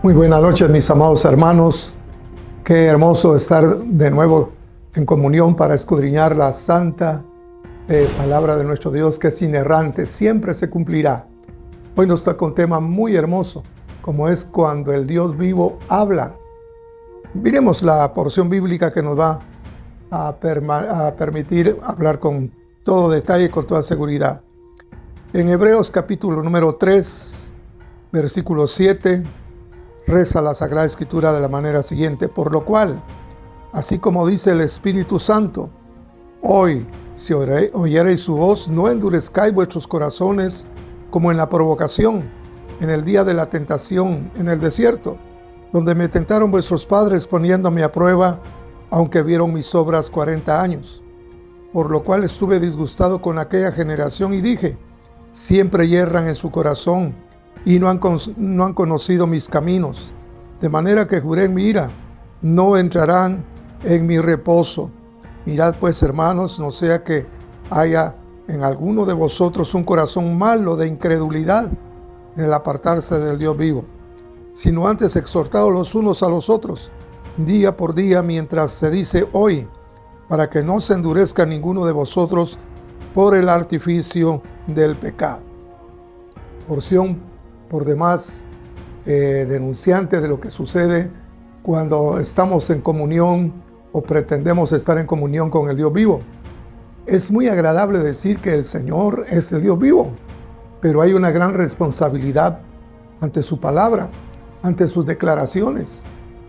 Muy buenas noches, mis amados hermanos. Qué hermoso estar de nuevo en comunión para escudriñar la santa palabra de nuestro Dios, que es inerrante, siempre se cumplirá. Hoy nos toca un tema muy hermoso, como es cuando el Dios vivo habla. Miremos la porción bíblica que nos va a permitir hablar con todo detalle y con toda seguridad. En Hebreos capítulo número 3, versículo 7, reza la Sagrada Escritura de la manera siguiente: por lo cual, así como dice el Espíritu Santo, hoy, si oyereis su voz, no endurezcáis vuestros corazones como en la provocación, en el día de la tentación en el desierto, donde me tentaron vuestros padres poniéndome a prueba, aunque vieron mis obras 40 años. Por lo cual estuve disgustado con aquella generación y dije: siempre yerran en su corazón y no han conocido mis caminos. De manera que juré en mi ira: no entrarán en mi reposo. Mirad pues, hermanos, no sea que haya en alguno de vosotros un corazón malo de incredulidad en el apartarse del Dios vivo, sino antes exhortados los unos a los otros, día por día, mientras se dice hoy, para que no se endurezca ninguno de vosotros por el artificio del pecado. Porción por demás denunciante de lo que sucede cuando estamos en comunión o pretendemos estar en comunión con el Dios vivo. Es muy agradable decir que el Señor es el Dios vivo, pero hay una gran responsabilidad ante su palabra, ante sus declaraciones,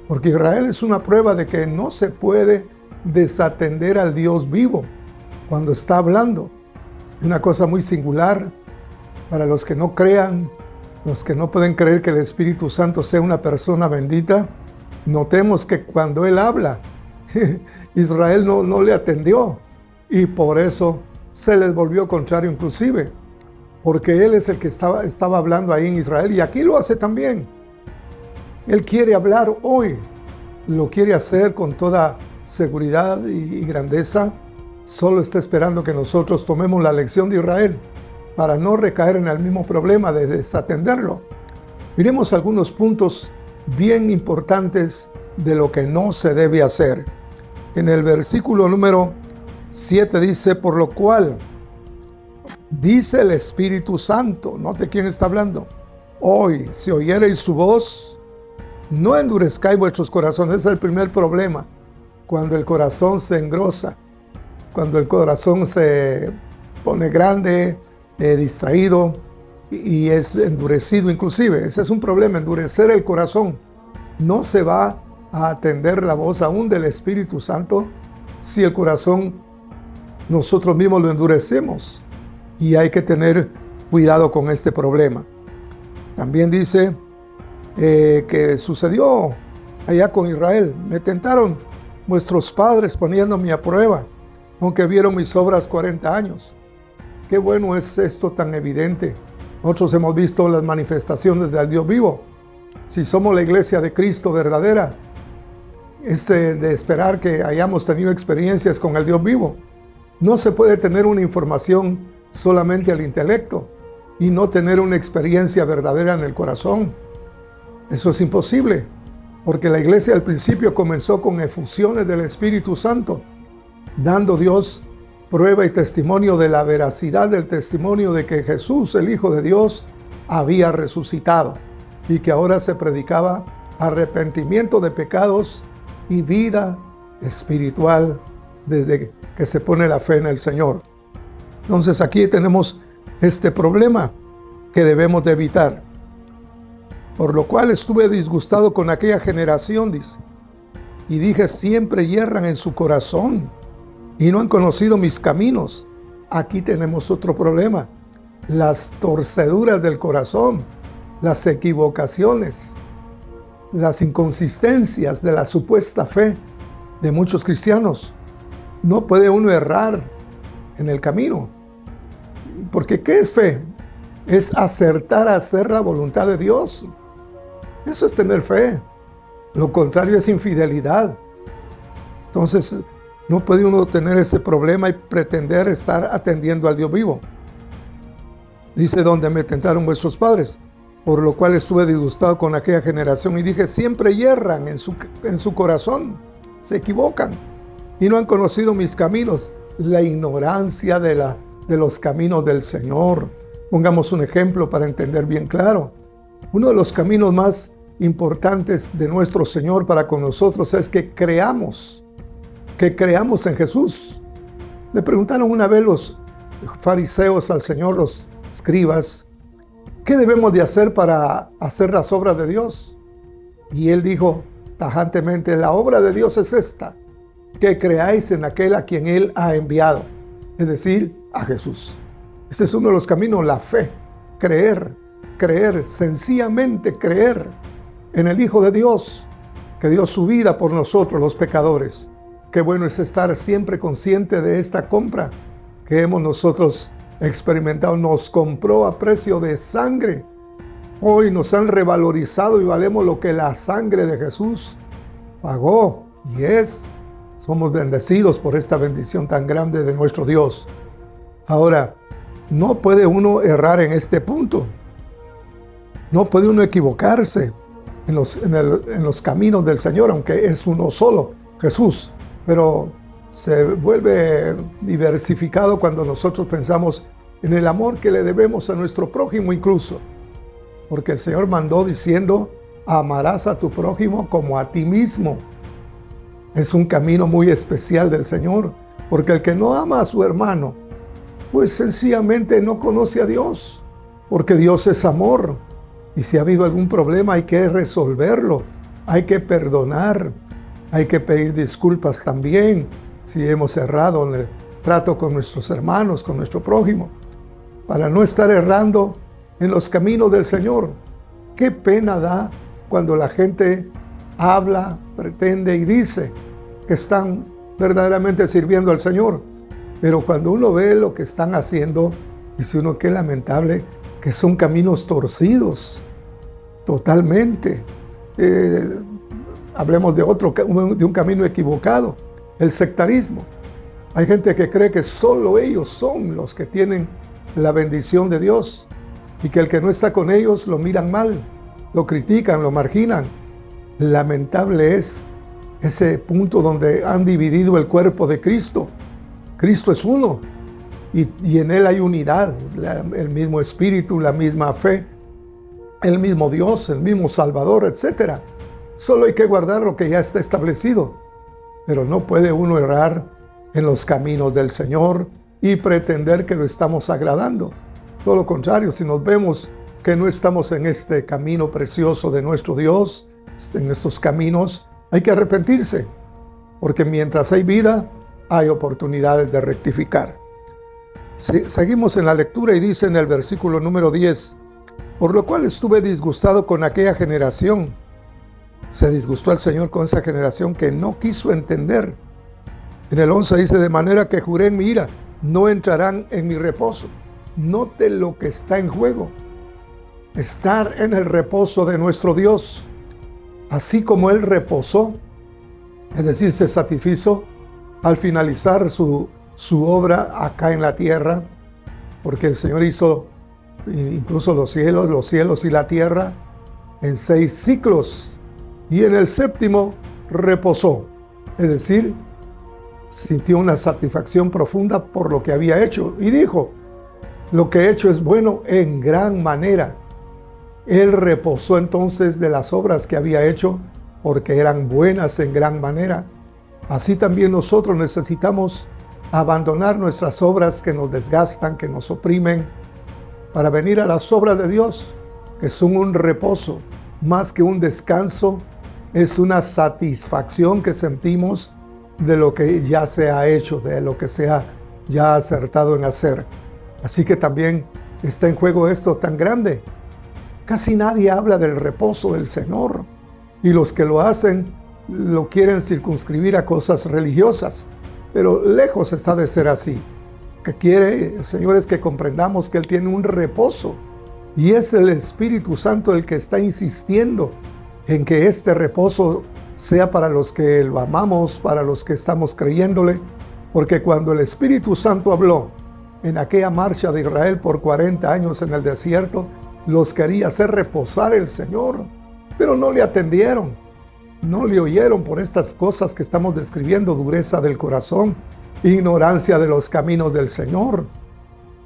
porque Israel es una prueba de que no se puede desatender al Dios vivo cuando está hablando. Una cosa muy singular para los que no crean, los que no pueden creer que el Espíritu Santo sea una persona bendita. Notemos que cuando Él habla, Israel no le atendió, y por eso se les volvió contrario inclusive, porque Él es el que estaba hablando ahí en Israel, y aquí lo hace también. Él quiere hablar hoy, lo quiere hacer con toda seguridad y grandeza. Solo está esperando que nosotros tomemos la lección de Israel para no recaer en el mismo problema de desatenderlo. Miremos algunos puntos bien importantes de lo que no se debe hacer. En el versículo número 7 dice: por lo cual, dice el Espíritu Santo. Note quién está hablando. Hoy, si oyereis su voz, no endurezcáis vuestros corazones. Ese es el primer problema. Cuando el corazón se engrosa, cuando el corazón se pone grande, distraído y es endurecido inclusive. Ese es un problema, endurecer el corazón. No se va a atender la voz aún del Espíritu Santo si el corazón nosotros mismos lo endurecemos, y hay que tener cuidado con este problema. También dice que sucedió allá con Israel: me tentaron vuestros padres poniéndome a prueba, aunque vieron mis obras 40 años. Qué bueno es esto tan evidente. Nosotros hemos visto las manifestaciones del Dios vivo. Si somos la iglesia de Cristo verdadera, es de esperar que hayamos tenido experiencias con el Dios vivo. No se puede tener una información solamente al intelecto y no tener una experiencia verdadera en el corazón. Eso es imposible, porque la iglesia al principio comenzó con efusiones del Espíritu Santo, dando Dios prueba y testimonio de la veracidad del testimonio de que Jesús, el Hijo de Dios, había resucitado, y que ahora se predicaba arrepentimiento de pecados y vida espiritual desde que se pone la fe en el Señor. Entonces aquí tenemos este problema que debemos de evitar. Por lo cual estuve disgustado con aquella generación, dice, y dije: siempre yerran en su corazón y no han conocido mis caminos. Aquí tenemos otro problema: las torceduras del corazón, las equivocaciones, las inconsistencias de la supuesta fe de muchos cristianos. No puede uno errar en el camino, porque ¿qué es fe? Es acertar a hacer la voluntad de Dios. Eso es tener fe. Lo contrario es infidelidad. Entonces, no puede uno tener ese problema y pretender estar atendiendo al Dios vivo. Dice: donde me tentaron vuestros padres. por lo cual estuve disgustado con aquella generación y dije, siempre yerran en su corazón, se equivocan y no han conocido mis caminos, la ignorancia de los caminos del Señor. Pongamos un ejemplo para entender bien claro. Uno de los caminos más importantes de nuestro Señor para con nosotros es que creamos en Jesús. Le preguntaron una vez los fariseos al Señor, los escribas, ¿qué debemos de hacer para hacer las obras de Dios? Y Él dijo tajantemente, la obra de Dios es esta, que creáis en aquel a quien Él ha enviado, es decir, a Jesús. Ese es uno de los caminos, la fe, creer, sencillamente creer en el Hijo de Dios, que dio su vida por nosotros los pecadores. Qué bueno es estar siempre consciente de esta compra que hemos nosotros experimentado. Nos compró a precio de sangre. Hoy nos han revalorizado y valemos lo que la sangre de Jesús pagó. Somos bendecidos por esta bendición tan grande de nuestro Dios. Ahora, no puede uno errar en este punto. No puede uno equivocarse en los caminos del Señor, aunque es uno solo, Jesús. Pero se vuelve diversificado cuando nosotros pensamos en el amor que le debemos a nuestro prójimo incluso. Porque el Señor mandó diciendo, amarás a tu prójimo como a ti mismo. Es un camino muy especial del Señor, porque el que no ama a su hermano, pues sencillamente no conoce a Dios, porque Dios es amor. Y si ha habido algún problema hay que resolverlo, hay que perdonar, hay que pedir disculpas también si hemos errado en el trato con nuestros hermanos, con nuestro prójimo, para no estar errando en los caminos del Señor. Qué pena da cuando la gente habla, pretende y dice que están verdaderamente sirviendo al Señor, pero cuando uno ve lo que están haciendo, dice uno qué lamentable, que son caminos torcidos, totalmente. Hablemos de un camino equivocado, el sectarismo. Hay gente que cree que solo ellos son los que tienen la bendición de Dios y que el que no está con ellos lo miran mal, lo critican, lo marginan. Lamentable es ese punto donde han dividido el cuerpo de Cristo. Cristo es uno y en Él hay unidad, el mismo Espíritu, la misma fe, el mismo Dios, el mismo Salvador, etc. Solo hay que guardar lo que ya está establecido, pero no puede uno errar en los caminos del Señor y pretender que lo estamos agradando. Todo lo contrario, si nos vemos que no estamos en este camino precioso de nuestro Dios, en estos caminos, hay que arrepentirse, porque mientras hay vida, hay oportunidades de rectificar. Seguimos en la lectura y dice en el versículo número 10, por lo cual estuve disgustado con aquella generación. Se disgustó el Señor con esa generación que no quiso entender. En el 11 dice, de manera que juré en mi ira, no entrarán en mi reposo. Note lo que está en juego. Estar en el reposo de nuestro Dios. Así como Él reposó, es decir, se satisfizo al finalizar su obra acá en la tierra, porque el Señor hizo incluso los cielos y la tierra en 6 ciclos, y en el 7º reposó, es decir, sintió una satisfacción profunda por lo que había hecho, y dijo, lo que he hecho es bueno en gran manera. Él reposó entonces de las obras que había hecho, porque eran buenas en gran manera. Así también nosotros necesitamos abandonar nuestras obras que nos desgastan, que nos oprimen, para venir a las obras de Dios, que son un reposo, más que un descanso, es una satisfacción que sentimos de lo que ya se ha hecho, de lo que se ha ya acertado en hacer. Así que también está en juego esto tan grande. Casi nadie habla del reposo del Señor, y los que lo hacen lo quieren circunscribir a cosas religiosas, pero lejos está de ser así. Que quiere el Señor es que comprendamos que Él tiene un reposo, y es el Espíritu Santo el que está insistiendo en que este reposo sea para los que lo amamos, para los que estamos creyéndole, porque cuando el Espíritu Santo habló en aquella marcha de Israel por 40 años en el desierto, los quería hacer reposar el Señor, pero no le atendieron, no le oyeron por estas cosas que estamos describiendo: dureza del corazón, ignorancia de los caminos del Señor.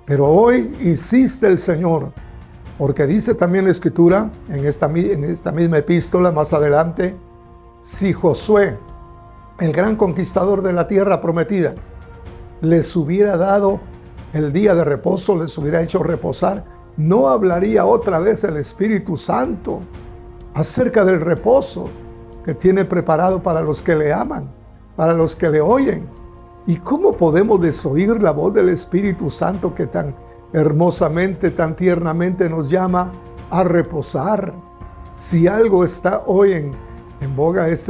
Pero hoy insiste el Señor, porque dice también la Escritura, en esta misma epístola más adelante: si Josué, el gran conquistador de la tierra prometida, les hubiera dado el día de reposo, les hubiera hecho reposar, no hablaría otra vez el Espíritu Santo acerca del reposo que tiene preparado para los que le aman, para los que le oyen. ¿Y cómo podemos desoír la voz del Espíritu Santo que tan hermosamente, tan tiernamente nos llama a reposar? Si algo está hoy en boga es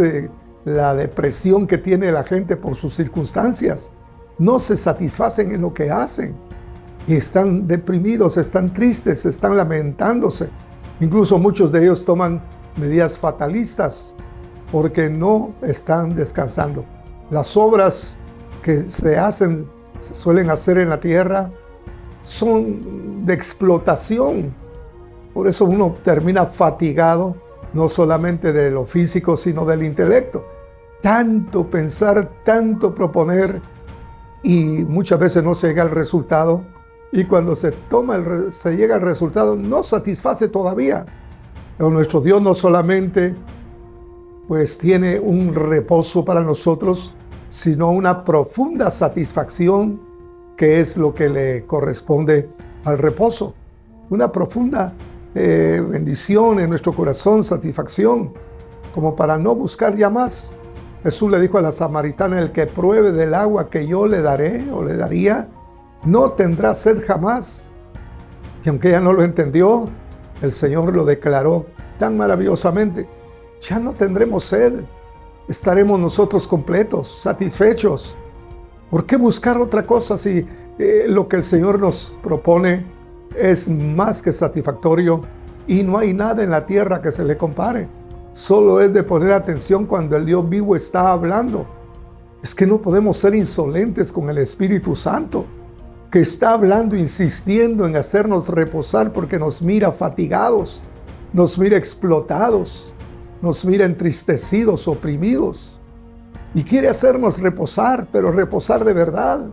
la depresión que tiene la gente por sus circunstancias. No se satisfacen en lo que hacen y están deprimidos, están tristes, están lamentándose. Incluso muchos de ellos toman medidas fatalistas porque no están descansando. Las obras que se suelen hacer en la tierra son de explotación. Por eso uno termina fatigado, no solamente de lo físico, sino del intelecto. Tanto pensar, tanto proponer, y muchas veces no se llega al resultado. Y cuando se llega al resultado, no satisface todavía. Pero nuestro Dios no solamente pues tiene un reposo para nosotros, sino una profunda satisfacción, que es lo que le corresponde al reposo. Una profunda bendición en nuestro corazón, satisfacción, como para no buscar ya más. Jesús le dijo a la samaritana: el que pruebe del agua que yo le daré o le daría, no tendrá sed jamás. Y aunque ella no lo entendió, el Señor lo declaró tan maravillosamente: ya no tendremos sed, estaremos nosotros completos, satisfechos. ¿Por qué buscar otra cosa si lo que el Señor nos propone es más que satisfactorio y no hay nada en la tierra que se le compare? Solo es de poner atención cuando el Dios vivo está hablando. Es que no podemos ser insolentes con el Espíritu Santo, que está hablando, insistiendo en hacernos reposar, porque nos mira fatigados, nos mira explotados, nos mira entristecidos, oprimidos, y quiere hacernos reposar, pero reposar de verdad,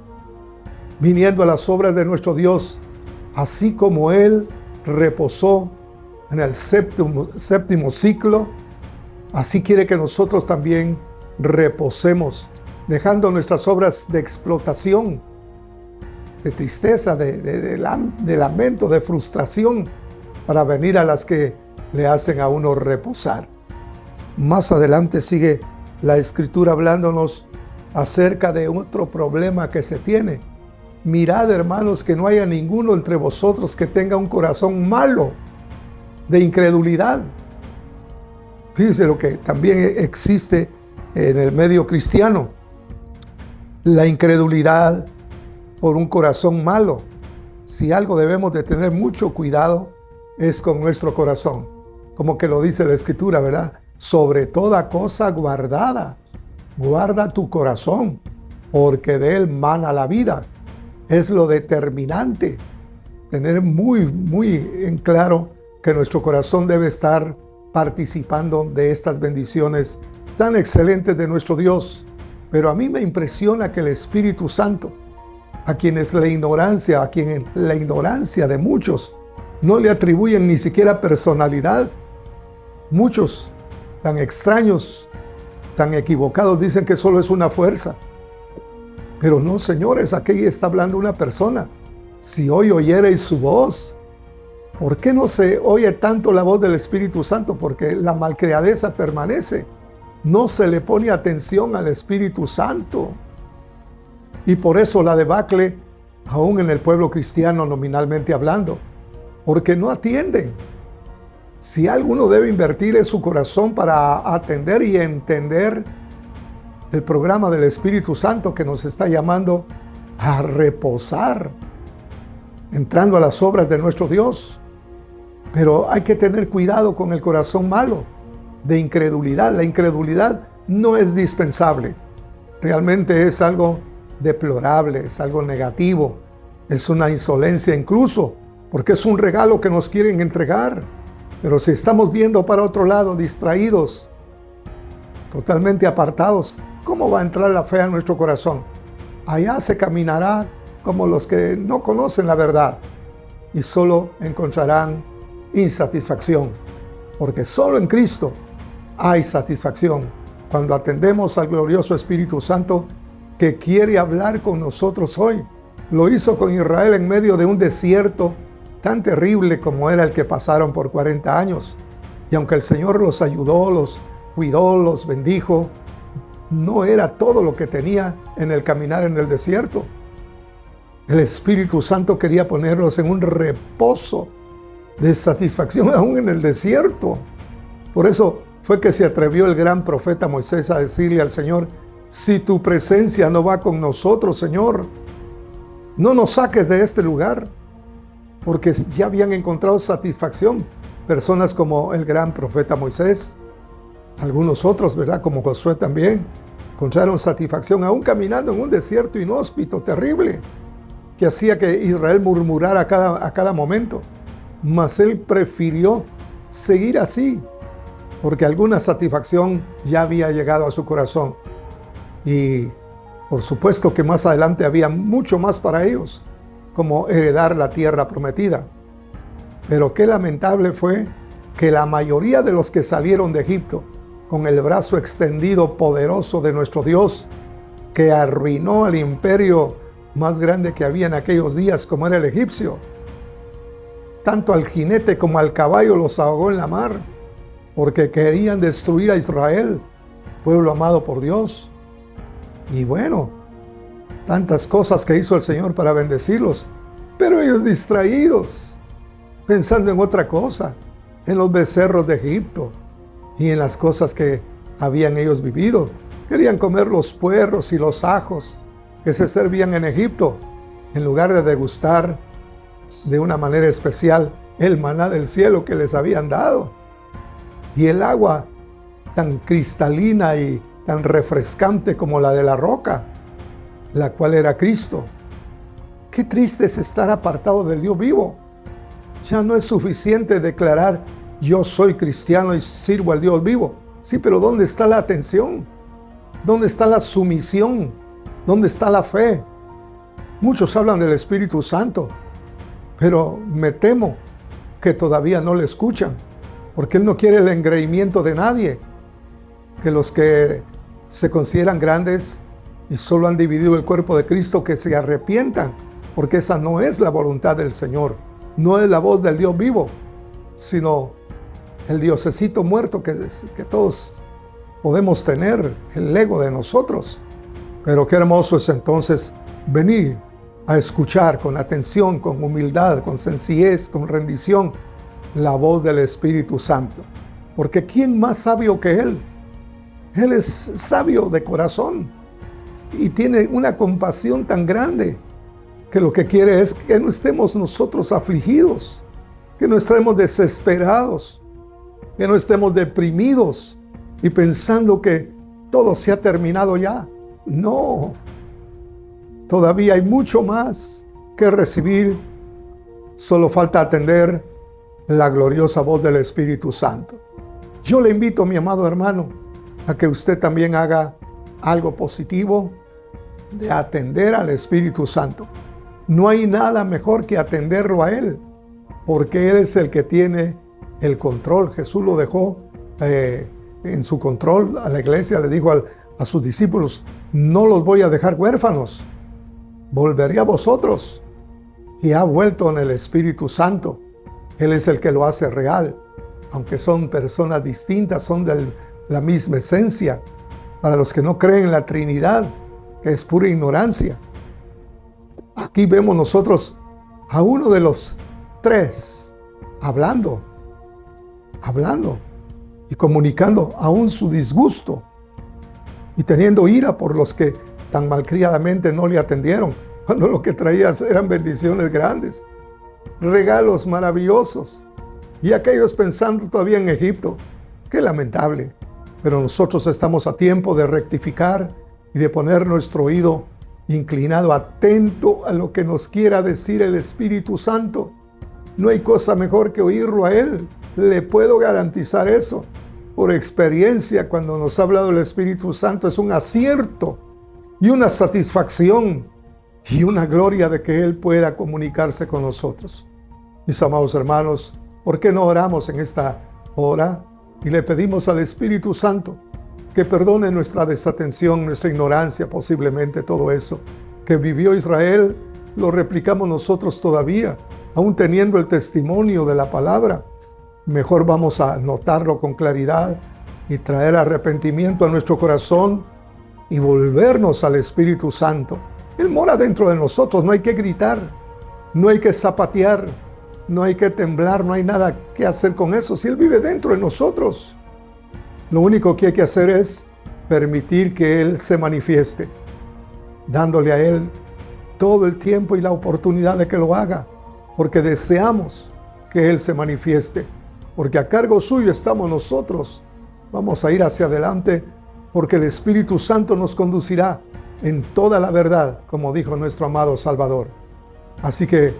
viniendo a las obras de nuestro Dios, así como Él reposó en el séptimo ciclo. Así quiere que nosotros también reposemos, dejando nuestras obras de explotación, de tristeza, de lamento, de frustración, para venir a las que le hacen a uno reposar. Más adelante sigue la Escritura hablándonos acerca de otro problema que se tiene. Mirad, hermanos, que no haya ninguno entre vosotros que tenga un corazón malo de incredulidad. Fíjense lo que también existe en el medio cristiano: la incredulidad por un corazón malo. Si algo debemos de tener mucho cuidado es con nuestro corazón, como que lo dice la Escritura, ¿verdad? Sobre toda cosa guardada, guarda tu corazón, porque de él mana la vida. Es lo determinante, tener muy en claro que nuestro corazón debe estar participando de estas bendiciones tan excelentes de nuestro Dios. Pero a mí me impresiona que el Espíritu Santo, a quien la ignorancia de muchos no le atribuyen ni siquiera personalidad. Muchos tan extraños, tan equivocados, dicen que solo es una fuerza. Pero no, señores, aquí está hablando una persona. Si hoy oyereis su voz. ¿Por qué no se oye tanto la voz del Espíritu Santo? Porque la malcriadeza permanece. No se le pone atención al Espíritu Santo. Y por eso la debacle, aún en el pueblo cristiano nominalmente hablando, porque no atienden. Si alguno debe invertir en su corazón para atender y entender el programa del Espíritu Santo que nos está llamando a reposar, entrando a las obras de nuestro Dios. Pero hay que tener cuidado con el corazón malo, de incredulidad. La incredulidad no es dispensable. Realmente es algo deplorable, es algo negativo, es una insolencia incluso, porque es un regalo que nos quieren entregar. Pero si estamos viendo para otro lado, distraídos, totalmente apartados, ¿cómo va a entrar la fe a nuestro corazón? Allá se caminará como los que no conocen la verdad y solo encontrarán insatisfacción, porque solo en Cristo hay satisfacción cuando atendemos al glorioso Espíritu Santo que quiere hablar con nosotros hoy. Lo hizo con Israel en medio de un desierto tan terrible como era el que pasaron por 40 años. Y aunque el Señor los ayudó, los cuidó, los bendijo, no era todo lo que tenía en el caminar en el desierto. El Espíritu Santo quería ponerlos en un reposo de satisfacción aún en el desierto. Por eso fue que se atrevió el gran profeta Moisés a decirle al Señor: si tu presencia no va con nosotros, Señor, no nos saques de este lugar. Porque ya habían encontrado satisfacción personas como el gran profeta Moisés, algunos otros, ¿verdad? Como Josué también, encontraron satisfacción aún caminando en un desierto inhóspito, terrible, que hacía que Israel murmurara a cada momento. Mas él prefirió seguir así, porque alguna satisfacción ya había llegado a su corazón. Y por supuesto que más adelante había mucho más para ellos, como heredar la tierra prometida. Pero qué lamentable fue que la mayoría de los que salieron de Egipto con el brazo extendido poderoso de nuestro Dios, que arruinó al imperio más grande que había en aquellos días, como era el egipcio, tanto al jinete como al caballo los ahogó en la mar, porque querían destruir a Israel, pueblo amado por Dios. Y bueno, tantas cosas que hizo el Señor para bendecirlos, pero ellos distraídos, pensando en otra cosa, en los becerros de Egipto y en las cosas que habían ellos vivido. Querían comer los puerros y los ajos que se servían en Egipto, en lugar de degustar de una manera especial el maná del cielo que les habían dado. Y el agua tan cristalina y tan refrescante como la de la roca, la cual era Cristo. Qué triste es estar apartado del Dios vivo. Ya no es suficiente declarar: yo soy cristiano y sirvo al Dios vivo. Sí, pero ¿dónde está la atención? ¿Dónde está la sumisión? ¿Dónde está la fe? Muchos hablan del Espíritu Santo, pero me temo que todavía no le escuchan, porque Él no quiere el engreimiento de nadie. Que los que se consideran grandes y solo han dividido el cuerpo de Cristo, que se arrepientan, porque esa no es la voluntad del Señor. No es la voz del Dios vivo, sino el diosecito muerto que todos podemos tener, el ego de nosotros. Pero qué hermoso es entonces venir a escuchar con atención, con humildad, con sencillez, con rendición, la voz del Espíritu Santo. Porque ¿quién más sabio que Él? Él es sabio de corazón y tiene una compasión tan grande que lo que quiere es que no estemos nosotros afligidos, que no estemos desesperados, que no estemos deprimidos y pensando que todo se ha terminado ya. No, todavía hay mucho más que recibir. Solo falta atender la gloriosa voz del Espíritu Santo. Yo le invito, mi amado hermano, a que usted también haga algo positivo de atender al Espíritu Santo. No hay nada mejor que atenderlo a Él, porque Él es el que tiene el control. Jesús lo dejó en su control a la iglesia, le dijo a sus discípulos: no los voy a dejar huérfanos, volveré a vosotros. Y ha vuelto en el Espíritu Santo. Él es el que lo hace real, aunque son personas distintas, son de la misma esencia. Para los que no creen en la Trinidad, que es pura ignorancia. Aquí vemos nosotros a uno de los tres hablando y comunicando aún su disgusto y teniendo ira por los que tan malcriadamente no le atendieron, cuando lo que traía eran bendiciones grandes, regalos maravillosos, y aquellos pensando todavía en Egipto. Qué lamentable, pero nosotros estamos a tiempo de rectificar y de poner nuestro oído inclinado, atento a lo que nos quiera decir el Espíritu Santo. No hay cosa mejor que oírlo a Él. Le puedo garantizar eso. Por experiencia, cuando nos ha hablado el Espíritu Santo, es un acierto y una satisfacción y una gloria de que Él pueda comunicarse con nosotros. Mis amados hermanos, ¿por qué no oramos en esta hora y le pedimos al Espíritu Santo que perdone nuestra desatención, nuestra ignorancia, posiblemente todo eso que vivió Israel, lo replicamos nosotros todavía, aún teniendo el testimonio de la palabra? Mejor vamos a notarlo con claridad y traer arrepentimiento a nuestro corazón y volvernos al Espíritu Santo. Él mora dentro de nosotros, no hay que gritar, no hay que zapatear, no hay que temblar, no hay nada que hacer con eso. Si Él vive dentro de nosotros, lo único que hay que hacer es permitir que Él se manifieste, dándole a Él todo el tiempo y la oportunidad de que lo haga, porque deseamos que Él se manifieste, porque a cargo suyo estamos nosotros. Vamos a ir hacia adelante porque el Espíritu Santo nos conducirá en toda la verdad, como dijo nuestro amado Salvador. Así que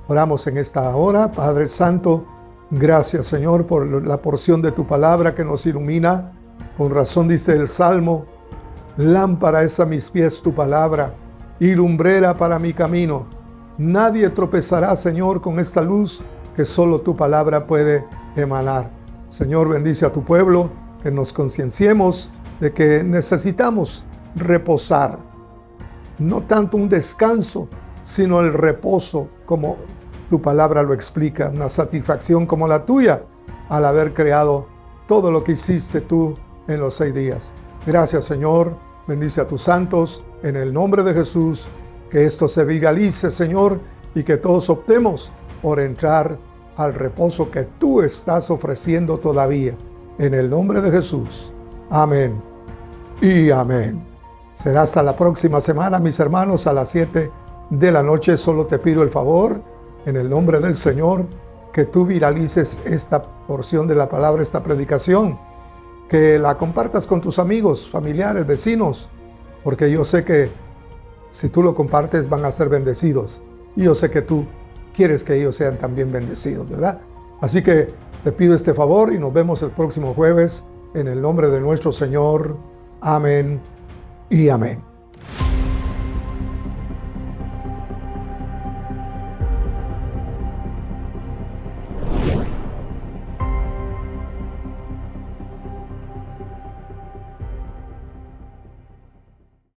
oramos en esta hora. Padre Santo, gracias, Señor, por la porción de tu palabra que nos ilumina. Con razón dice el Salmo: lámpara es a mis pies tu palabra y lumbrera para mi camino. Nadie tropezará, Señor, con esta luz que solo tu palabra puede emanar. Señor, bendice a tu pueblo, que nos concienciemos de que necesitamos reposar. No tanto un descanso, sino el reposo, como tu palabra lo explica, una satisfacción como la tuya al haber creado todo lo que hiciste tú en los 6 días. Gracias, Señor. Bendice a tus santos en el nombre de Jesús. Que esto se viralice, Señor, y que todos optemos por entrar al reposo que tú estás ofreciendo todavía. En el nombre de Jesús. Amén y amén. Será hasta la próxima semana, mis hermanos, a las 7 de la noche. Solo te pido el favor, en el nombre del Señor, que tú viralices esta porción de la palabra, esta predicación, que la compartas con tus amigos, familiares, vecinos, porque yo sé que si tú lo compartes van a ser bendecidos. Y yo sé que tú quieres que ellos sean también bendecidos, ¿verdad? Así que te pido este favor y nos vemos el próximo jueves en el nombre de nuestro Señor. Amén y amén.